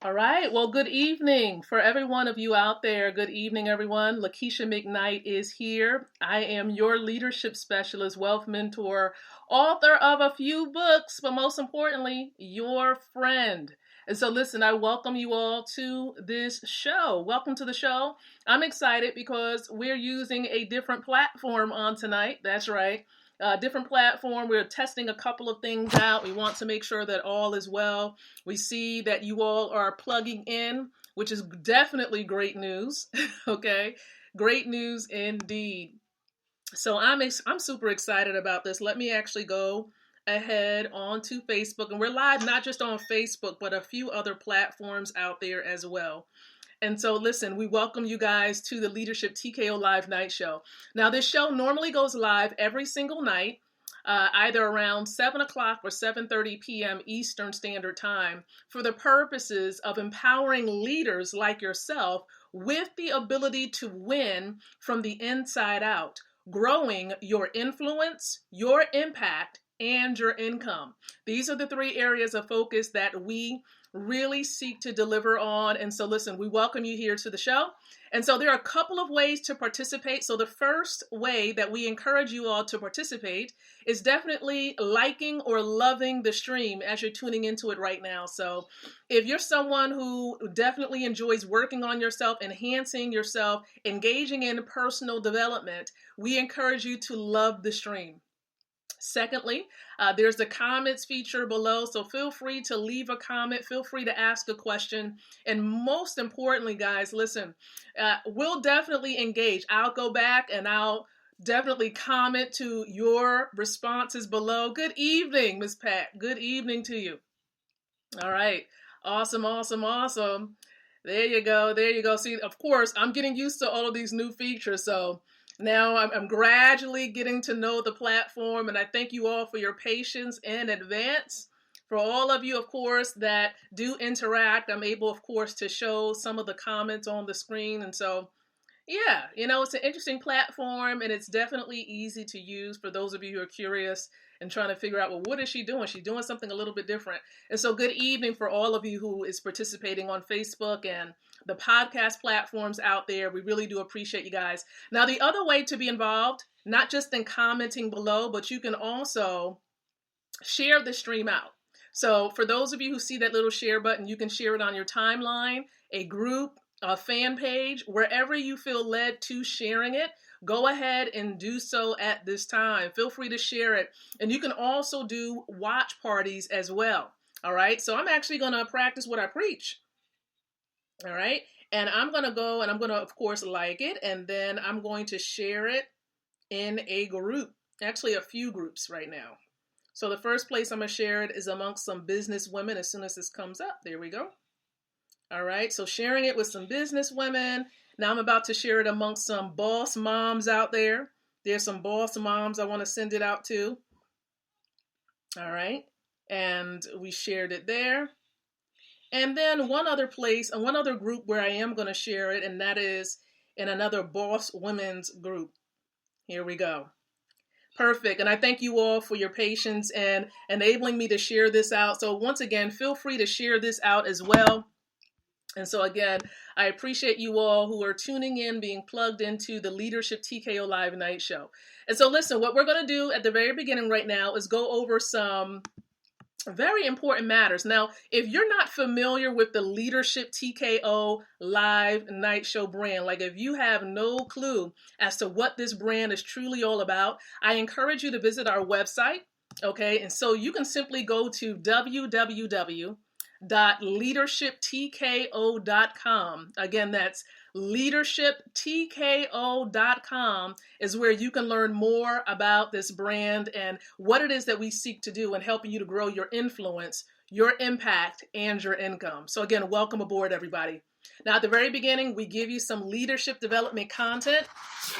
All right. Well, good evening for every one of you out there. Good evening, everyone. Lakeisha McKnight is here. I am your leadership specialist, wealth mentor, author of a few books, but most importantly, your friend. And so, listen, I welcome you all to this show. Welcome to the show. I'm excited because we're using a different platform on tonight. That's right. Different platform. We're testing a couple of things out. We want to make sure that all is well. We see that you all are plugging in, which is definitely great news. Okay, great news indeed. So I'm super excited about this. Let me actually go ahead onto Facebook, and we're live not just on Facebook, but a few other platforms out there as well. And so, listen, we welcome you guys to the Leadership TKO Live Night Show. Now, this show normally goes live every single night, either around 7 o'clock or 7:30 p.m. Eastern Standard Time, for the purposes of empowering leaders like yourself with the ability to win from the inside out, growing your influence, your impact, and your income. These are the three areas of focus that we really seek to deliver on. And so listen, we welcome you here to the show. And so there are a couple of ways to participate. So the first way that we encourage you all to participate is definitely liking or loving the stream as you're tuning into it right now. So if you're someone who definitely enjoys working on yourself, enhancing yourself, engaging in personal development, we encourage you to love the stream. Secondly, there's the comments feature below, so feel free to leave a comment, feel free to ask a question, and most importantly, guys, listen, we'll definitely engage. I'll go back and I'll definitely comment to your responses below. Good evening, Miss Pat. Good evening to you. All right. Awesome, awesome, awesome. There you go. There you go. See, of course, I'm getting used to all of these new features, so now I'm gradually getting to know the platform, and I thank you all for your patience in advance. For all of you, of course, that do interact, I'm able, of course, to show some of the comments on the screen. And so, yeah, it's an interesting platform, and it's definitely easy to use for those of you who are curious and trying to figure out, well, what is she doing? She's doing something a little bit different. And so good evening for all of you who is participating on Facebook and the podcast platforms out there. We really do appreciate you guys. Now, the other way to be involved, not just in commenting below, but you can also share the stream out. So for those of you who see that little share button, you can share it on your timeline, a group, a fan page, wherever you feel led to sharing it. Go ahead and do so at this time. Feel free to share it. And you can also do watch parties as well. All right. So I'm actually going to practice what I preach. All right. And I'm going to go and I'm going to, of course, like it. And then I'm going to share it in a group, actually a few groups right now. So the first place I'm going to share it is amongst some business women as soon as this comes up. There we go. All right. So sharing it with some business women. Now I'm about to share it amongst some boss moms out there. There's some boss moms I want to send it out to. All right. And we shared it there. And then one other place and one other group where I am going to share it, and that is in another boss women's group. Here we go. Perfect. And I thank you all for your patience and enabling me to share this out. So once again, feel free to share this out as well. And so again, I appreciate you all who are tuning in, being plugged into the Leadership TKO Live Night Show. And so listen, what we're going to do at the very beginning right now is go over some very important matters. Now, if you're not familiar with the Leadership TKO Live Night Show brand, like if you have no clue as to what this brand is truly all about, I encourage you to visit our website. Okay. And so you can simply go to www.leadershiptko.com. Again, that's leadershiptko.com is where you can learn more about this brand and what it is that we seek to do in helping you to grow your influence, your impact, and your income. So again, welcome aboard, everybody. Now, at the very beginning, we give you some leadership development content,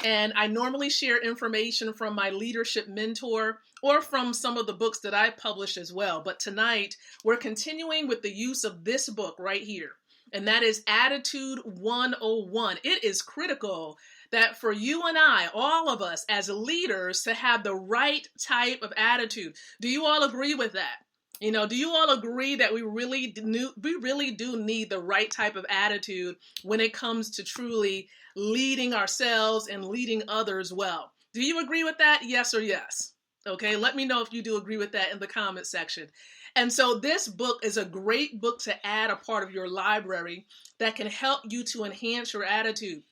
and I normally share information from my leadership mentor or from some of the books that I publish as well. But tonight, we're continuing with the use of this book right here, and that is Attitude 101. It is critical that for you and I, all of us as leaders, to have the right type of attitude. Do you all agree with that? Do you all agree that we really do need the right type of attitude when it comes to truly leading ourselves and leading others well? Do you agree with that? Yes or yes? Okay, let me know if you do agree with that in the comment section. And so this book is a great book to add a part of your library that can help you to enhance your attitude.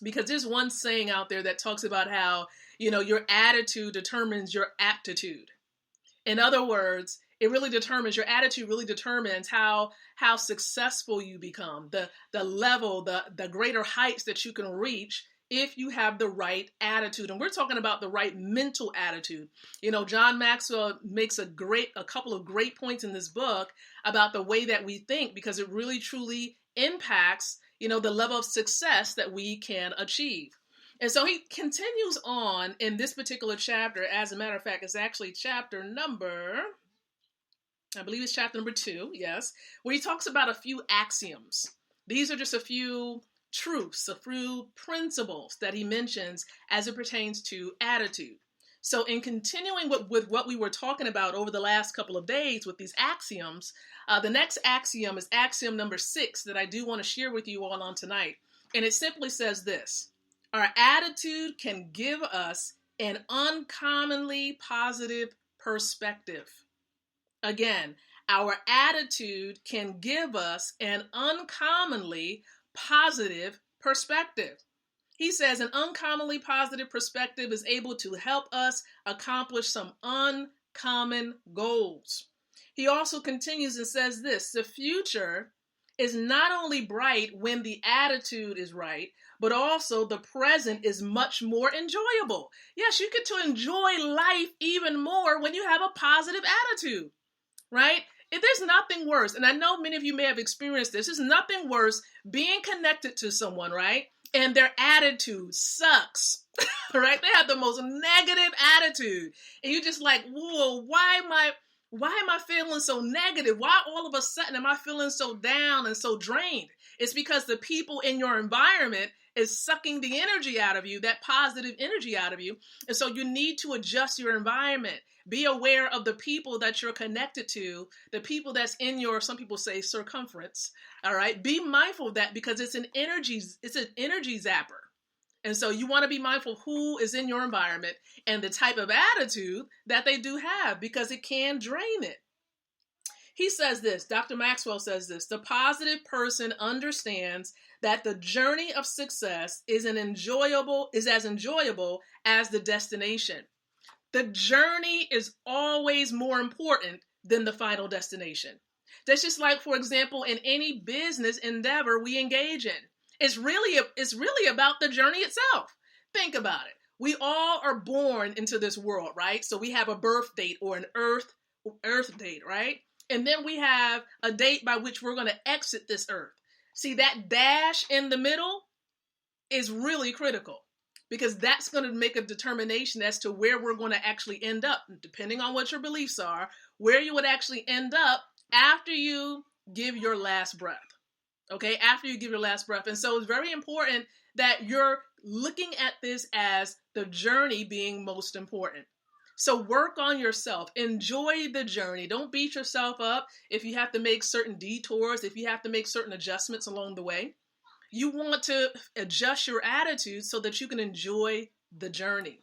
Because there's one saying out there that talks about how, your attitude determines your aptitude. In other words, your attitude really determines how successful you become, the level, the greater heights that you can reach if you have the right attitude. And we're talking about the right mental attitude. John Maxwell makes a couple of great points in this book about the way that we think, because it really truly impacts, the level of success that we can achieve. And so he continues on in this particular chapter. As a matter of fact, it's actually chapter number 2, yes, where he talks about a few axioms. These are just a few truths, a few principles that he mentions as it pertains to attitude. So in continuing with what we were talking about over the last couple of days with these axioms, the next axiom is axiom number 6 that I do want to share with you all on tonight. And it simply says this: our attitude can give us an uncommonly positive perspective. Again, our attitude can give us an uncommonly positive perspective. He says an uncommonly positive perspective is able to help us accomplish some uncommon goals. He also continues and says this: the future is not only bright when the attitude is right, but also the present is much more enjoyable. Yes, you get to enjoy life even more when you have a positive attitude, right? If there's nothing worse, and I know many of you may have experienced this, there's nothing worse being connected to someone, right? And their attitude sucks, right? They have the most negative attitude. And you're just like, whoa, why am I feeling so negative? Why all of a sudden am I feeling so down and so drained? It's because the people in your environment is sucking the energy out of you, that positive energy out of you. And so you need to adjust your environment. Be aware of the people that you're connected to, the people that's in your, some people say, circumference. All right. Be mindful of that, because it's an energy zapper. And so you want to be mindful of who is in your environment and the type of attitude that they do have, because it can drain it. He says this, Dr. Maxwell says this: the positive person understands that the journey of success is as enjoyable as the destination. The journey is always more important than the final destination. That's just like, for example, in any business endeavor we engage in. It's really about the journey itself. Think about it. We all are born into this world, right? So we have a birth date or an earth date, right? And then we have a date by which we're going to exit this earth. See, that dash in the middle is really critical, because that's going to make a determination as to where we're going to actually end up, depending on what your beliefs are, where you would actually end up after you give your last breath. Okay, after you give your last breath. And so it's very important that you're looking at this as the journey being most important. So work on yourself. Enjoy the journey. Don't beat yourself up if you have to make certain detours, if you have to make certain adjustments along the way. You want to adjust your attitude so that you can enjoy the journey.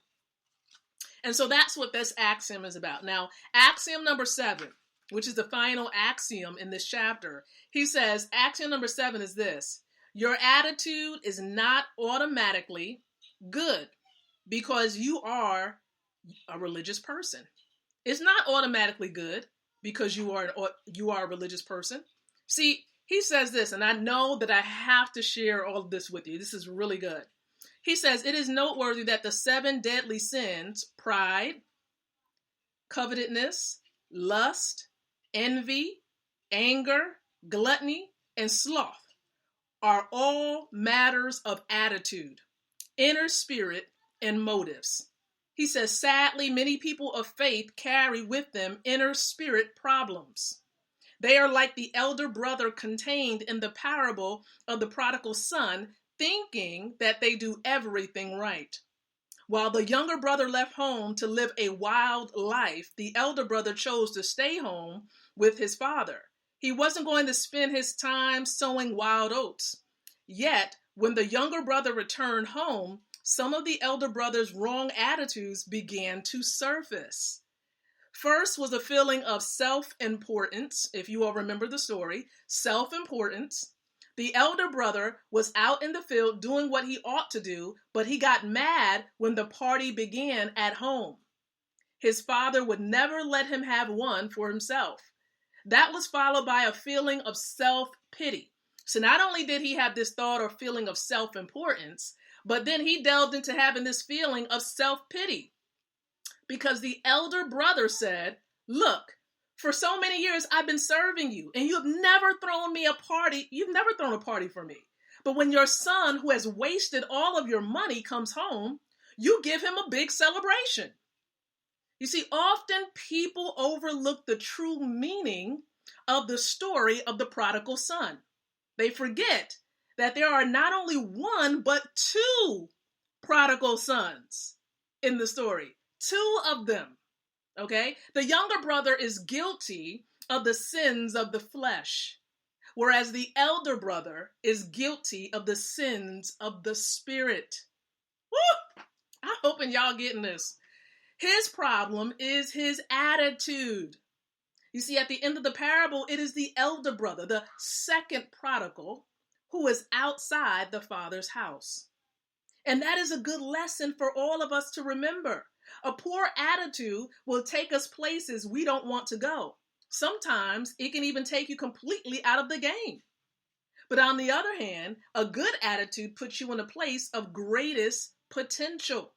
And so that's what this axiom is about. Now, axiom number 7, which is the final axiom in this chapter, he says, axiom number 7 is this: your attitude is not automatically good because you are a religious person. It's not automatically good because you are a religious person. See, he says this, and I know that I have to share all of this with you. This is really good. He says, it is noteworthy that the 7 deadly sins, pride, covetousness, lust, envy, anger, gluttony, and sloth, are all matters of attitude, inner spirit, and motives. He says, sadly, many people of faith carry with them inner spirit problems. They are like the elder brother contained in the parable of the prodigal son, thinking that they do everything right. While the younger brother left home to live a wild life, the elder brother chose to stay home with his father. He wasn't going to spend his time sowing wild oats. Yet, when the younger brother returned home, some of the elder brother's wrong attitudes began to surface. First was a feeling of self-importance, if you all remember the story, self-importance. The elder brother was out in the field doing what he ought to do, but he got mad when the party began at home. His father would never let him have one for himself. That was followed by a feeling of self-pity. So not only did he have this thought or feeling of self-importance, but then he delved into having this feeling of self-pity. Because the elder brother said, look, for so many years I've been serving you and you have never thrown me a party. You've never thrown a party for me. But when your son who has wasted all of your money comes home, you give him a big celebration. You see, often people overlook the true meaning of the story of the prodigal son. They forget that there are not only one, but two prodigal sons in the story. Two of them, okay? The younger brother is guilty of the sins of the flesh, whereas the elder brother is guilty of the sins of the spirit. Woo! I'm hoping y'all getting this. His problem is his attitude. You see, at the end of the parable, it is the elder brother, the second prodigal, who is outside the father's house. And that is a good lesson for all of us to remember. A poor attitude will take us places we don't want to go. Sometimes it can even take you completely out of the game. But on the other hand, a good attitude puts you in a place of greatest potential.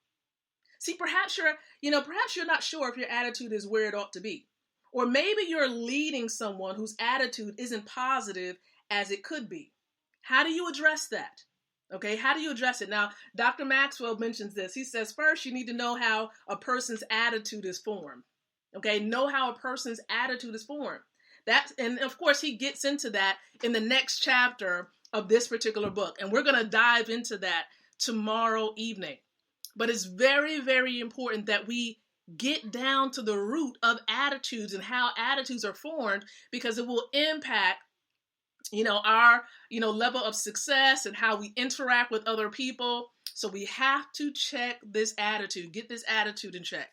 See, perhaps you're not sure if your attitude is where it ought to be. Or maybe you're leading someone whose attitude isn't positive as it could be. How do you address that? Okay, how do you address it? Now, Dr. Maxwell mentions this. He says, first, you need to know how a person's attitude is formed. Okay, know how a person's attitude is formed. And of course, he gets into that in the next chapter of this particular book. And we're going to dive into that tomorrow evening. But it's very, very important that we get down to the root of attitudes and how attitudes are formed, because it will impact our level of success and how we interact with other people. So we have to check this attitude, get this attitude in check.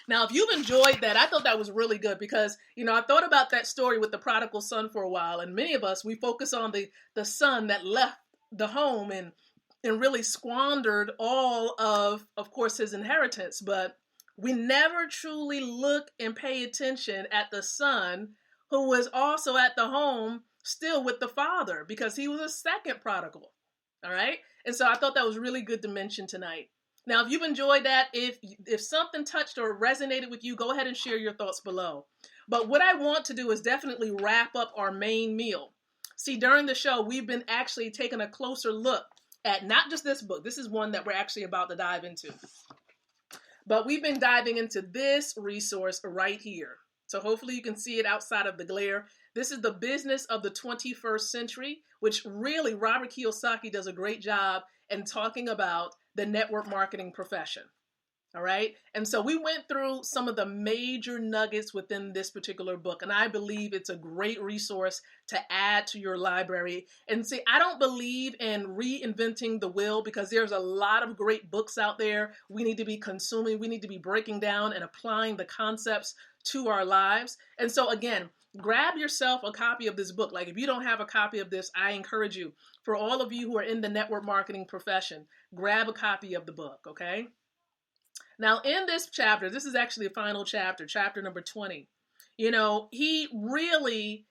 Now, if you've enjoyed that, I thought that was really good because, I thought about that story with the prodigal son for a while. And many of us, we focus on the son that left the home and really squandered all of course, his inheritance. But we never truly look and pay attention at the son who was also at the home still with the father, because he was a second prodigal. All right. And so I thought that was really good to mention tonight. Now, if you've enjoyed that, if something touched or resonated with you, go ahead and share your thoughts below. But what I want to do is definitely wrap up our main meal. See, during the show, we've been actually taking a closer look at not just this book. This is one that we're actually about to dive into. But we've been diving into this resource right here. So hopefully you can see it outside of the glare. This is The Business of the 21st Century, which really Robert Kiyosaki does a great job in talking about the network marketing profession. All right. And so we went through some of the major nuggets within this particular book, and I believe it's a great resource to add to your library. And see, I don't believe in reinventing the wheel, because there's a lot of great books out there we need to be consuming. We need to be breaking down and applying the concepts to our lives. And so again, grab yourself a copy of this book. Like, if you don't have a copy of this, I encourage you, for all of you who are in the network marketing profession, grab a copy of the book. Okay. Now, in this chapter, this is actually the final chapter, chapter number 20. He really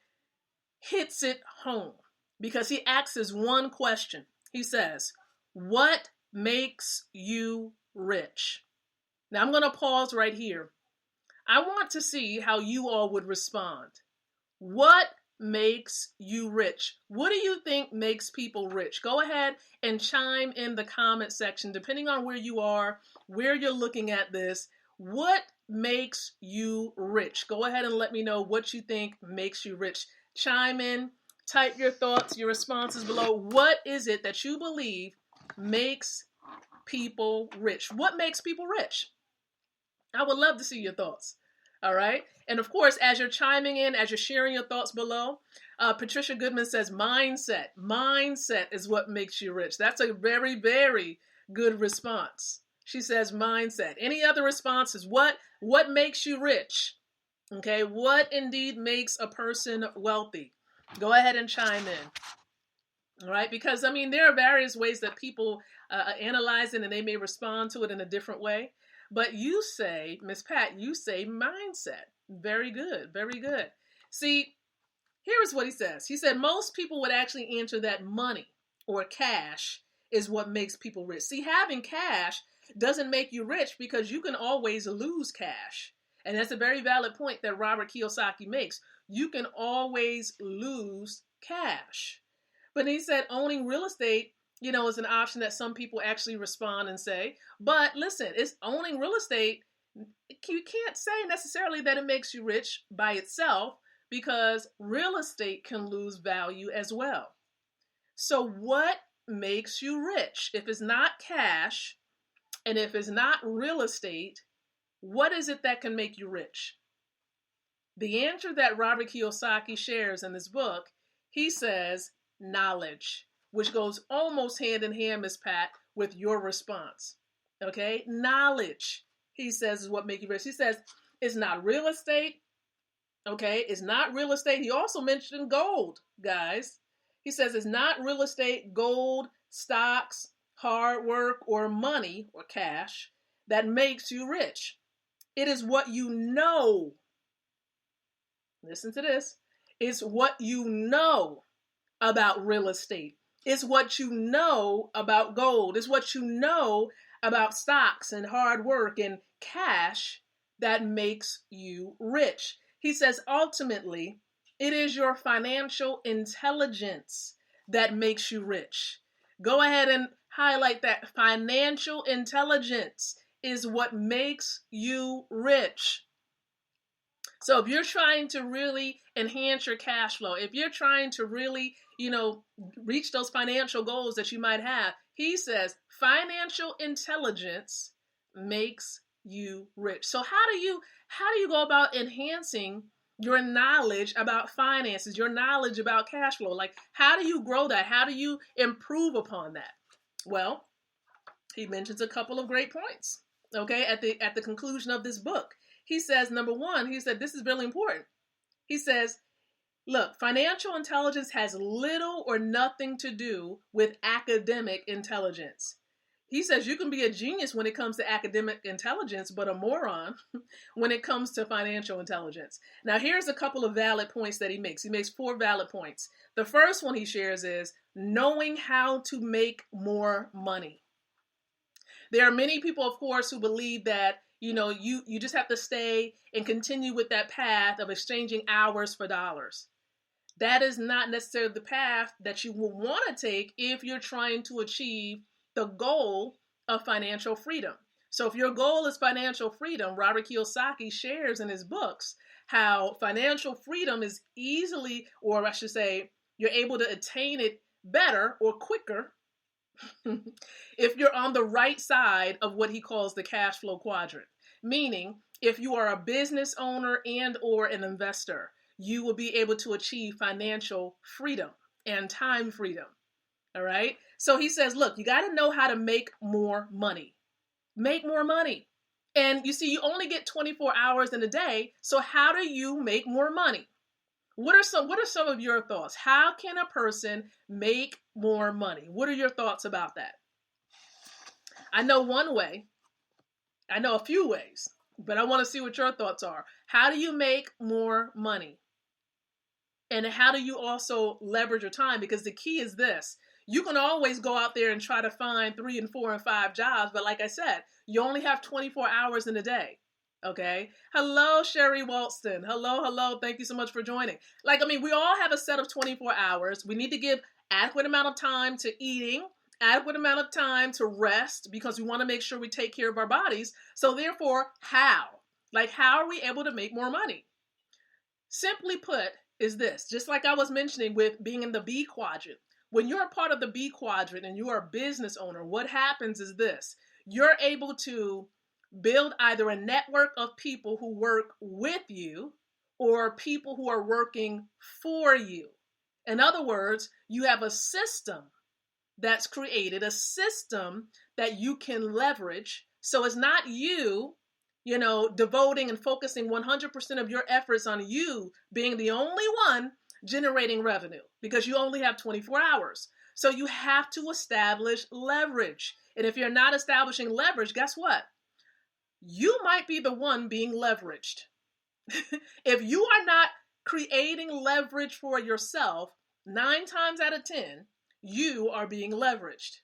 hits it home because he asks us one question. He says, what makes you rich? Now, I'm going to pause right here. I want to see how you all would respond. What makes you rich? What do you think makes people rich? Go ahead and chime in the comment section, depending on where you are, where you're looking at this. What makes you rich? Go ahead and let me know what you think makes you rich. Chime in, type your thoughts, your responses below. What is it that you believe makes people rich? What makes people rich? I would love to see your thoughts. All right. And of course, as you're chiming in, as you're sharing your thoughts below, Patricia Goodman says mindset. Mindset is what makes you rich. That's a very, very good response. She says mindset. Any other responses? What makes you rich? Okay. What indeed makes a person wealthy? Go ahead and chime in. All right. Because, I mean, there are various ways that people analyze it and they may respond to it in a different way. But you say, Miss Pat, you say mindset. Very good. Very good. See, here's what he says. He said most people would actually answer that money or cash is what makes people rich. See, having cash doesn't make you rich because you can always lose cash. And that's a very valid point that Robert Kiyosaki makes. You can always lose cash. But he said owning real estate, is an option that some people actually respond and say. But listen, it's owning real estate. You can't say necessarily that it makes you rich by itself because real estate can lose value as well. So what makes you rich? If it's not cash and if it's not real estate, what is it that can make you rich? The answer that Robert Kiyosaki shares in this book, he says knowledge, which goes almost hand in hand, Miss Pat, with your response. Okay? Knowledge, he says, is what makes you rich. He says it's not real estate. Okay? It's not real estate. He also mentioned gold, guys. He says it's not real estate, gold, stocks, hard work, or money, or cash, that makes you rich. It is what you know. Listen to this. It's what you know about real estate. It's what you know about gold. It's what you know about stocks and hard work and cash that makes you rich. He says, ultimately, it is your financial intelligence that makes you rich. Go ahead and highlight that. Financial intelligence is what makes you rich. So if you're trying to really enhance your cash flow, if you're trying to really, reach those financial goals that you might have, he says financial intelligence makes you rich. So how do you go about enhancing your knowledge about finances, your knowledge about cash flow? Like, how do you grow that? How do you improve upon that? Well, he mentions a couple of great points. Okay, at the conclusion of this book. He says, number one, he said, this is really important. He says, look, financial intelligence has little or nothing to do with academic intelligence. He says you can be a genius when it comes to academic intelligence, but a moron when it comes to financial intelligence. Now, here's a couple of valid points that he makes. He makes 4 valid points. The first one he shares is knowing how to make more money. There are many people, of course, who believe that you just have to stay and continue with that path of exchanging hours for dollars. That is not necessarily the path that you will want to take if you're trying to achieve the goal of financial freedom. So if your goal is financial freedom, Robert Kiyosaki shares in his books how financial freedom is easily, or I should say, you're able to attain it better or quicker if you're on the right side of what he calls the cash flow quadrant. Meaning, if you are a business owner and or an investor, you will be able to achieve financial freedom and time freedom. All right? So he says, look, you got to know how to make more money. Make more money. And you see, you only get 24 hours in a day. So how do you make more money? What are some of your thoughts? How can a person make more money? What are your thoughts about that? I know one way. I know a few ways, but I want to see what your thoughts are. How do you make more money? And how do you also leverage your time? Because the key is this. You can always go out there and try to find 3 and 4 and 5 jobs. But like I said, you only have 24 hours in a day. Okay. Hello, Sherry Walston. Hello. Thank you so much for joining. We all have a set of 24 hours. We need to give adequate amount of time to eating, adequate amount of time to rest, because we want to make sure we take care of our bodies. So therefore, how? How are we able to make more money? Simply put is this, just like I was mentioning with being in the B quadrant, when you're a part of the B quadrant and you are a business owner, what happens is this: you're able to build either a network of people who work with you or people who are working for you. In other words, you have a system that's created, a system that you can leverage. So it's not you, devoting and focusing 100% of your efforts on you being the only one generating revenue, because you only have 24 hours. So you have to establish leverage. And if you're not establishing leverage, guess what? You might be the one being leveraged. If you are not creating leverage for yourself, 9 times out of 10, you are being leveraged.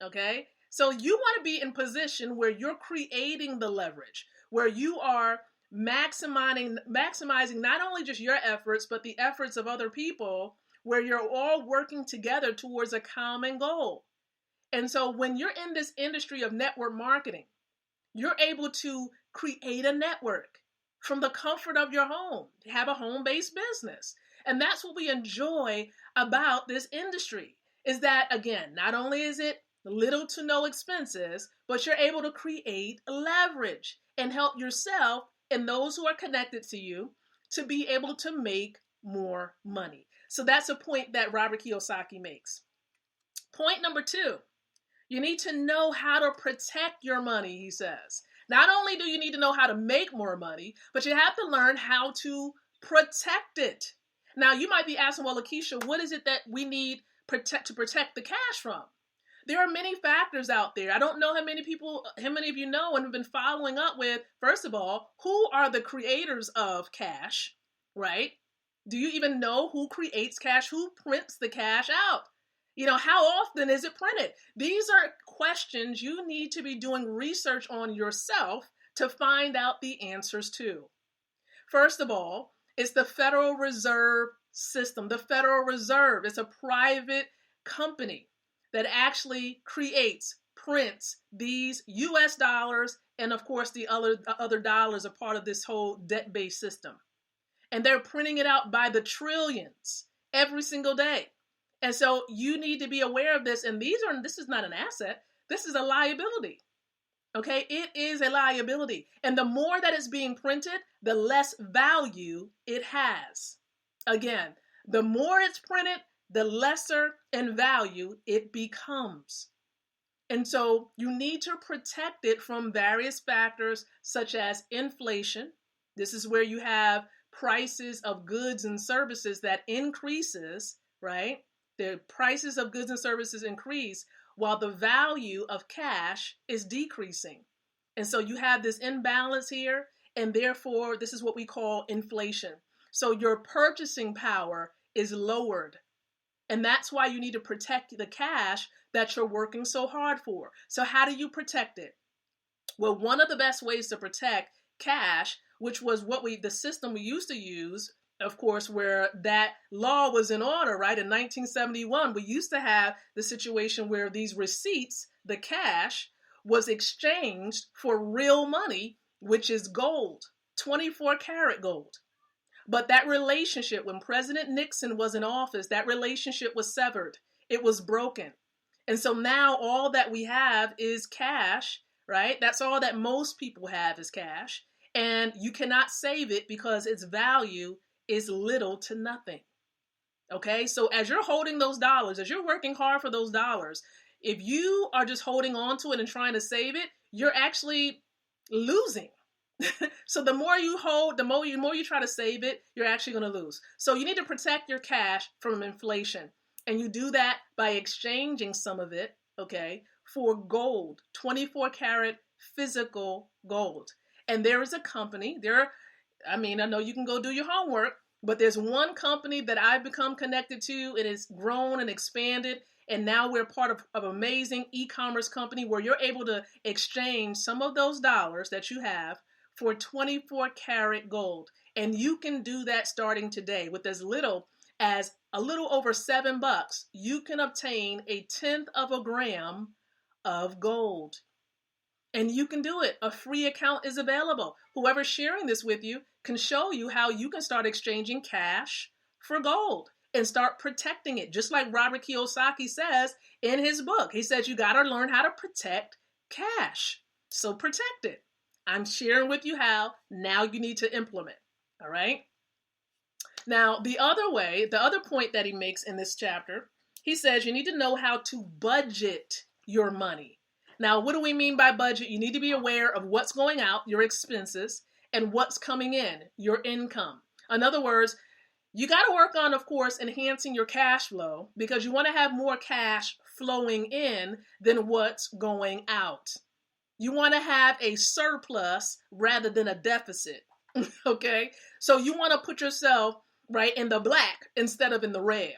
Okay? So you want to be in position where you're creating the leverage, where you are maximizing not only just your efforts, but the efforts of other people, where you're all working together towards a common goal. And so when you're in this industry of network marketing, you're able to create a network from the comfort of your home, have a home-based business. And that's what we enjoy about this industry, is that, again, not only is it little to no expenses, but you're able to create leverage and help yourself and those who are connected to you to be able to make more money. So that's a point that Robert Kiyosaki makes. Point number 2, you need to know how to protect your money, he says. Not only do you need to know how to make more money, but you have to learn how to protect it. Now, you might be asking, well, Lakeisha, what is it that we need to protect the cash from? There are many factors out there. I don't know how many of you know and have been following up with, first of all, who are the creators of cash, right? Do you even know who creates cash? Who prints the cash out? How often is it printed? These are questions you need to be doing research on yourself to find out the answers to. First of all, it's the Federal Reserve System. The Federal Reserve is a private company that actually prints these US dollars, and of course the other dollars are part of this whole debt-based system. And they're printing it out by the trillions every single day. And so you need to be aware of this. And this is not an asset. This is a liability. Okay, it is a liability. And the more that it's being printed, the less value it has. Again, the more it's printed, the lesser in value it becomes. And so you need to protect it from various factors such as inflation. This is where you have prices of goods and services that increases, right? The prices of goods and services increase while the value of cash is decreasing. And so you have this imbalance here, and therefore this is what we call inflation. So your purchasing power is lowered. And that's why you need to protect the cash that you're working so hard for. So how do you protect it? Well, one of the best ways to protect cash, which was the system we used to use, of course, where that law was in order, right? In 1971, we used to have the situation where these receipts, the cash, was exchanged for real money, which is gold, 24 karat gold. But that relationship, when President Nixon was in office, that relationship was severed. It was broken. And so now all that we have is cash, right? That's all that most people have is cash. And you cannot save it because its value is little to nothing. Okay, so as you're holding those dollars, as you're working hard for those dollars, if you are just holding on to it and trying to save it, you're actually losing. So the more you hold, the more you try to save it, you're actually going to lose. So you need to protect your cash from inflation. And you do that by exchanging some of it, okay, for gold, 24 karat physical gold. And there is a company, I know you can go do your homework, but there's one company that I've become connected to. It has grown and expanded. And now we're part of an amazing e-commerce company where you're able to exchange some of those dollars that you have for 24 karat gold. And you can do that starting today with as little as a little over $7. You can obtain 1/10 of a gram of gold. And you can do it. A free account is available. Whoever's sharing this with you can show you how you can start exchanging cash for gold. and start protecting it. Just like Robert Kiyosaki says in his book. He says you got to learn how to protect cash. So protect it. I'm sharing with you how. Now you need to implement. All right. Now, the other point that he makes in this chapter, he says you need to know how to budget your money. Now, what do we mean by budget? You need to be aware of what's going out, your expenses, and what's coming in, your income. In other words, you got to work on, of course, enhancing your cash flow because you want to have more cash flowing in than what's going out. You want to have a surplus rather than a deficit. Okay? So you want to put yourself right in the black instead of in the red.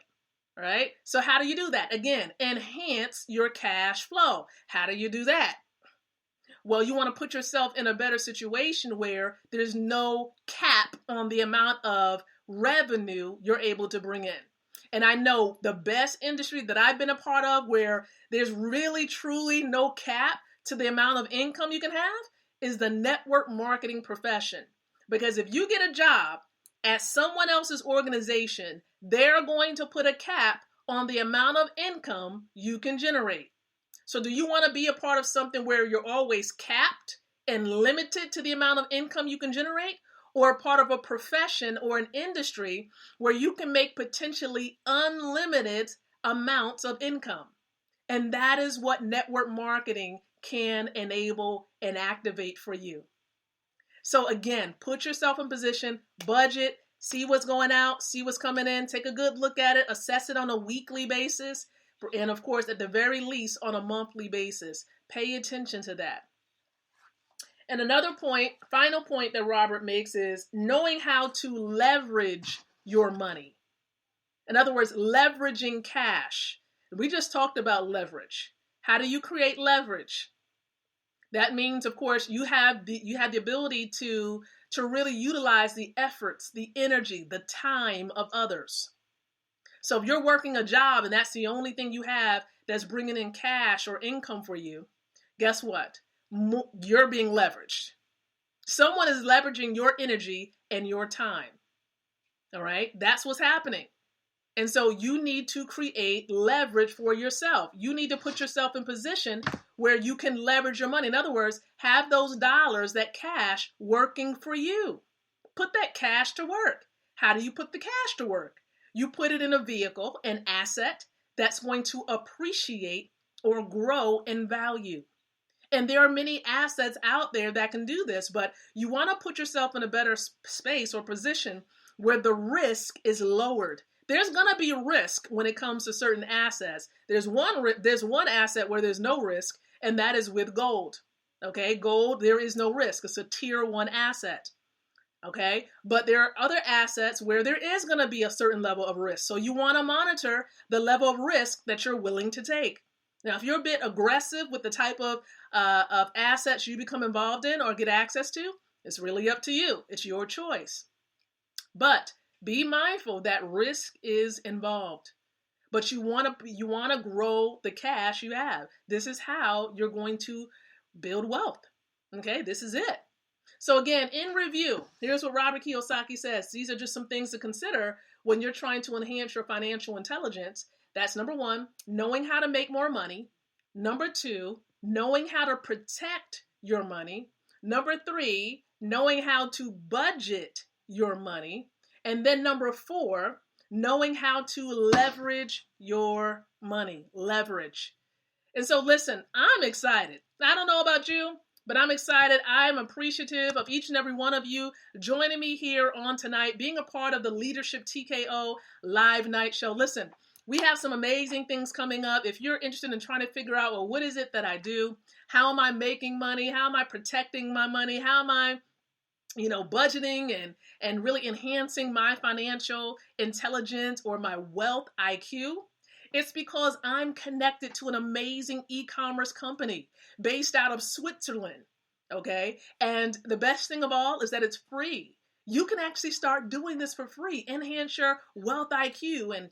Right? So how do you do that? Again, enhance your cash flow. How do you do that? Well, you want to put yourself in a better situation where there's no cap on the amount of revenue you're able to bring in. And I know the best industry that I've been a part of where there's really, truly no cap to the amount of income you can have is the network marketing profession. Because if you get a job at someone else's organization, they're going to put a cap on the amount of income you can generate. So do you want to be a part of something where you're always capped and limited to the amount of income you can generate? Or a part of a profession or an industry where you can make potentially unlimited amounts of income? And that is what network marketing can enable and activate for you. So again, put yourself in position, budget, see what's going out, see what's coming in, take a good look at it, assess it on a weekly basis, and of course, at the very least, on a monthly basis. Pay attention to that. And another point, final point that Robert makes is knowing how to leverage your money. In other words, leveraging cash. We just talked about leverage. How do you create leverage? That means, of course, you have the ability to really utilize the efforts, the energy, the time of others. So if you're working a job and that's the only thing you have that's bringing in cash or income for you, guess what? You're being leveraged. Someone is leveraging your energy and your time. All right? That's what's happening. And so you need to create leverage for yourself. You need to put yourself in position where you can leverage your money. In other words, have those dollars, that cash, working for you. Put that cash to work. How do you put the cash to work? You put it in a vehicle, an asset that's going to appreciate or grow in value. And there are many assets out there that can do this, but you want to put yourself in a better space or position where the risk is lowered. There's going to be risk when it comes to certain assets. There's one asset where there's no risk, and that is with gold. Okay, gold, there is no risk. It's a tier 1 asset. Okay, but there are other assets where there is going to be a certain level of risk. So you want to monitor the level of risk that you're willing to take. Now, if you're a bit aggressive with the type of assets you become involved in or get access to, it's really up to you. It's your choice. But be mindful that risk is involved. But you want to grow the cash you have. This is how you're going to build wealth. Okay, this is it. So again, in review, here's what Robert Kiyosaki says. These are just some things to consider when you're trying to enhance your financial intelligence. That's number 1, knowing how to make more money. Number 2, knowing how to protect your money. Number 3, knowing how to budget your money. And then number 4, knowing how to leverage your money. Leverage. And so listen, I'm excited. I don't know about you, but I'm excited. I'm appreciative of each and every one of you joining me here on tonight, being a part of the Leadership TKO Live Night Show. Listen, we have some amazing things coming up. If you're interested in trying to figure out, well, what is it that I do? How am I making money? How am I protecting my money? How am I budgeting and really enhancing my financial intelligence or my wealth IQ? It's because I'm connected to an amazing e-commerce company based out of Switzerland, okay? And the best thing of all is that it's free. You can actually start doing this for free. Enhance your wealth IQ and,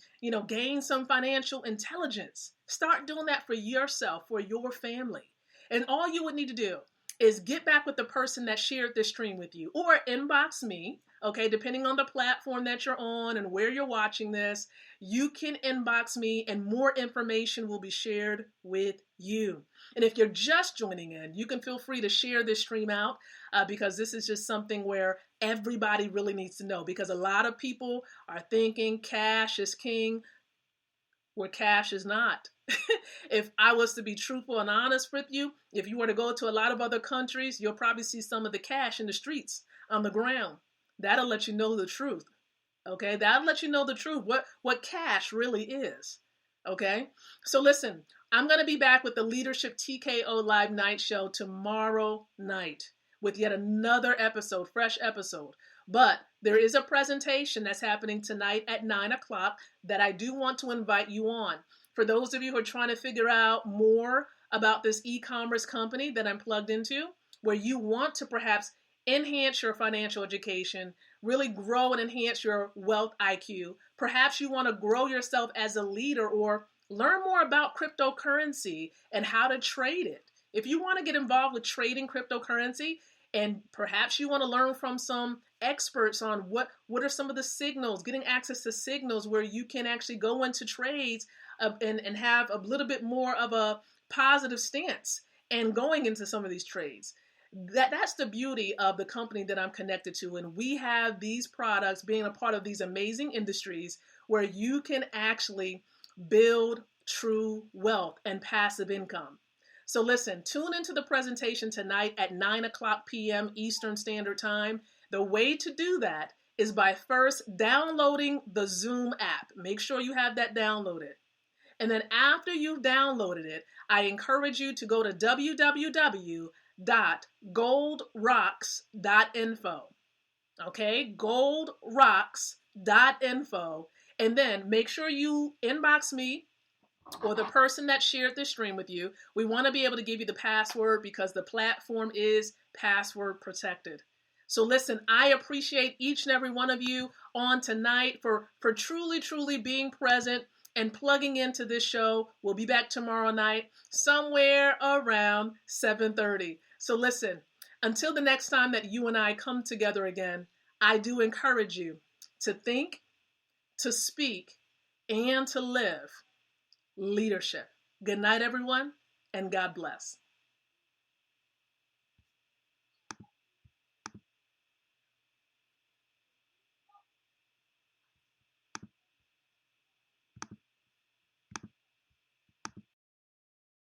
gain some financial intelligence. Start doing that for yourself, for your family. And all you would need to do is get back with the person that shared this stream with you, or inbox me. Okay, depending on the platform that you're on and where you're watching this, you can inbox me and more information will be shared with you. And if you're just joining in, you can feel free to share this stream out because this is just something where everybody really needs to know, because a lot of people are thinking cash is king, where cash is not. If I was to be truthful and honest with you, if you were to go to a lot of other countries, you'll probably see some of the cash in the streets on the ground. That'll let you know the truth. Okay, that'll let you know the truth, what cash really is. Okay, so listen, I'm going to be back with the Leadership TKO Live Night Show tomorrow night with yet another episode, fresh episode. But there is a presentation that's happening tonight at 9 o'clock that I do want to invite you on. For those of you who are trying to figure out more about this e-commerce company that I'm plugged into, where you want to perhaps enhance your financial education, really grow and enhance your wealth IQ. Perhaps you want to grow yourself as a leader or learn more about cryptocurrency and how to trade it. If you want to get involved with trading cryptocurrency, and perhaps you want to learn from some experts on what are some of the signals, getting access to signals where you can actually go into trades and have a little bit more of a positive stance and going into some of these trades. That's the beauty of the company that I'm connected to. And we have these products being a part of these amazing industries where you can actually build true wealth and passive income. So listen, tune into the presentation tonight at 9 o'clock p.m. Eastern Standard Time. The way to do that is by first downloading the Zoom app. Make sure you have that downloaded. And then after you've downloaded it, I encourage you to go to www.goldrocks.info. Okay, goldrocks.info. And then make sure you inbox me or the person that shared this stream with you. We want to be able to give you the password because the platform is password protected. So listen, I appreciate each and every one of you on tonight for truly being present and plugging into this show. We'll be back tomorrow night somewhere around 7:30. So listen, until the next time that you and I come together again, I do encourage you to think, to speak, and to live leadership. Good night, everyone, and God bless.